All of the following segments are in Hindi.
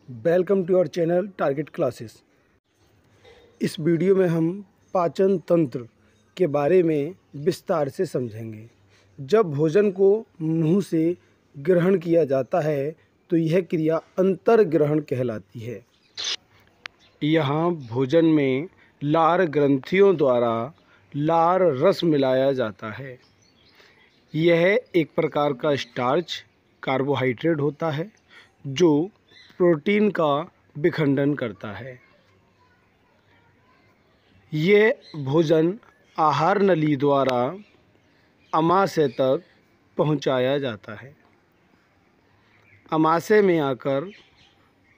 Welcome to our channel target classes. इस वीडियो में हम पाचन तंत्र के बारे में विस्तार से समझेंगे। जब भोजन को मुंह से ग्रहण किया जाता है तो यह क्रिया अंतर ग्रहण कहलाती है। यहाँ भोजन में लार ग्रंथियों द्वारा लार रस मिलाया जाता है। यह एक प्रकार का स्टार्च कार्बोहाइड्रेट होता है जो प्रोटीन का विखंडन करता है। यह भोजन आहार नली द्वारा अमाशय तक पहुंचाया जाता है। अमाशय में आकर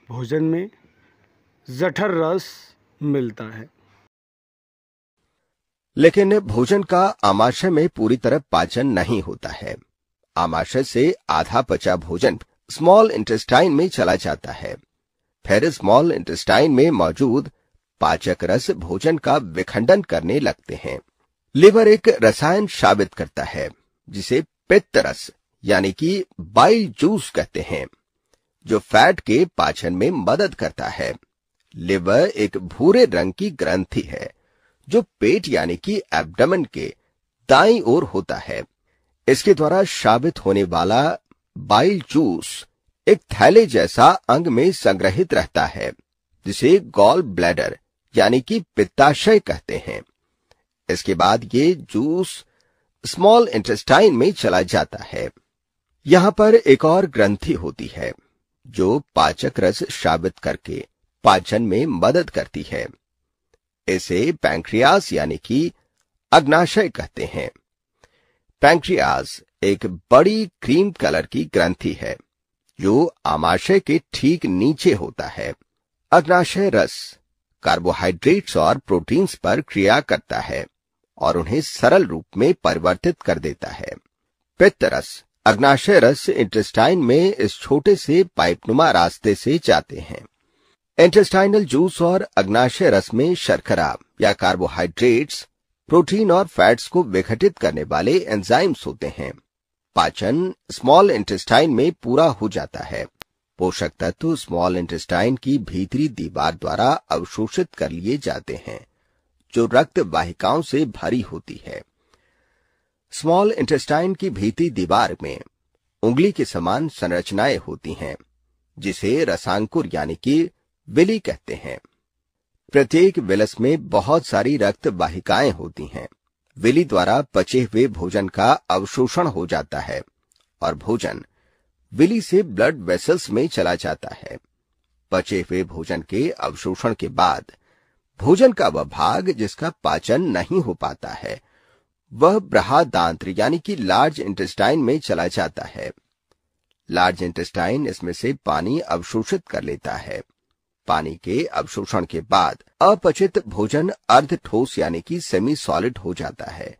भोजन में जठर रस मिलता है। लेकिन भोजन का आमाशय में पूरी तरह पाचन नहीं होता है। आमाशय से आधा पचा भोजन स्मॉल इंटेस्टाइन में चला जाता है। फिर स्मॉल इंटेस्टाइन में मौजूद पाचक रस भोजन का विखंडन करने लगते हैं। लिवर एक रसायन स्रावित करता है जिसे पित्त रस यानी कि बाइल जूस कहते हैं, जो फैट के पाचन में मदद करता है। लिवर एक भूरे रंग की ग्रंथि है जो पेट यानी कि एब्डोमेन के दाईं ओर होता है। इसके द्वारा स्रावित होने वाला बाइल जूस एक थैले जैसा अंग में संग्रहित रहता है जिसे गॉल ब्लैडर यानी कि पित्ताशय कहते हैं। इसके बाद ये जूस स्मॉल इंटेस्टाइन में चला जाता है। यहां पर एक और ग्रंथि होती है जो पाचक रस स्रावित करके पाचन में मदद करती है। इसे पैंक्रियास यानी कि अग्नाशय कहते हैं। पैंक्रियास एक बड़ी क्रीम कलर की ग्रंथि है जो आमाशय के ठीक नीचे होता है। अग्नाशय रस कार्बोहाइड्रेट्स और प्रोटीन्स पर क्रिया करता है और उन्हें सरल रूप में परिवर्तित कर देता है। पित्त रस अग्नाशय रस इंटेस्टाइन में इस छोटे से पाइपनुमा रास्ते से जाते हैं। इंटेस्टाइनल जूस और अग्नाशय रस में शर्करा या कार्बोहाइड्रेट्स, प्रोटीन और फैट्स को विघटित करने वाले एंजाइम्स होते हैं। पाचन स्मॉल इंटेस्टाइन में पूरा हो जाता है। पोषक तत्व स्मॉल इंटेस्टाइन की भीतरी दीवार द्वारा अवशोषित कर लिए जाते हैं जो रक्त वाहिकाओं से भरी होती है। स्मॉल इंटेस्टाइन की भीतरी दीवार में उंगली के समान संरचनाएं होती हैं जिसे रसांकुर यानी कि विली कहते हैं। प्रत्येक विलस में बहुत सारी रक्त वाहिकाएं होती हैं। विली द्वारा पचे हुए भोजन का अवशोषण हो जाता है और भोजन विली से ब्लड वेसल्स में चला जाता है। पचे हुए भोजन के अवशोषण के बाद भोजन का वह भाग जिसका पाचन नहीं हो पाता है वह बृहदांत्र यानी कि लार्ज इंटेस्टाइन में चला जाता है। लार्ज इंटेस्टाइन इसमें से पानी अवशोषित कर लेता है। पानी के अवशोषण के बाद अपचित भोजन अर्ध ठोस यानी कि सेमी सॉलिड हो जाता है।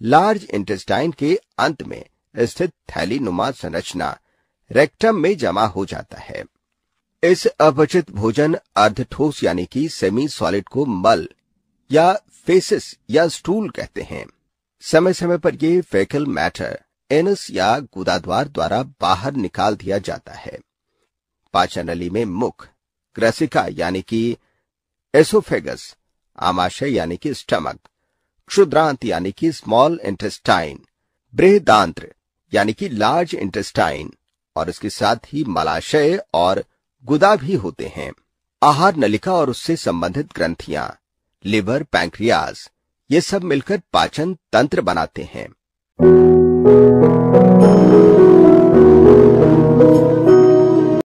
लार्ज इंटेस्टाइन के अंत में स्थित थैली नुमा संरचना रेक्टम में जमा हो जाता है। इस अपचित भोजन अर्ध ठोस यानी कि सेमी सॉलिड को मल या फेसिस या स्टूल कहते हैं। समय समय पर ये फेकल मैटर एनस या गुदाद्वार द्वारा बाहर निकाल दिया जाता है। पाचन नली में मुख, ग्रसिका यानी कि एसोफेगस, आमाशय यानी कि स्टमक, क्षुद्रांत यानी कि स्मॉल इंटेस्टाइन, बृहदांत्र यानी कि लार्ज इंटेस्टाइन और इसके साथ ही मलाशय और गुदा भी होते हैं। आहार नलिका और उससे संबंधित ग्रंथियां, लिवर, पैंक्रियास ये सब मिलकर पाचन तंत्र बनाते हैं।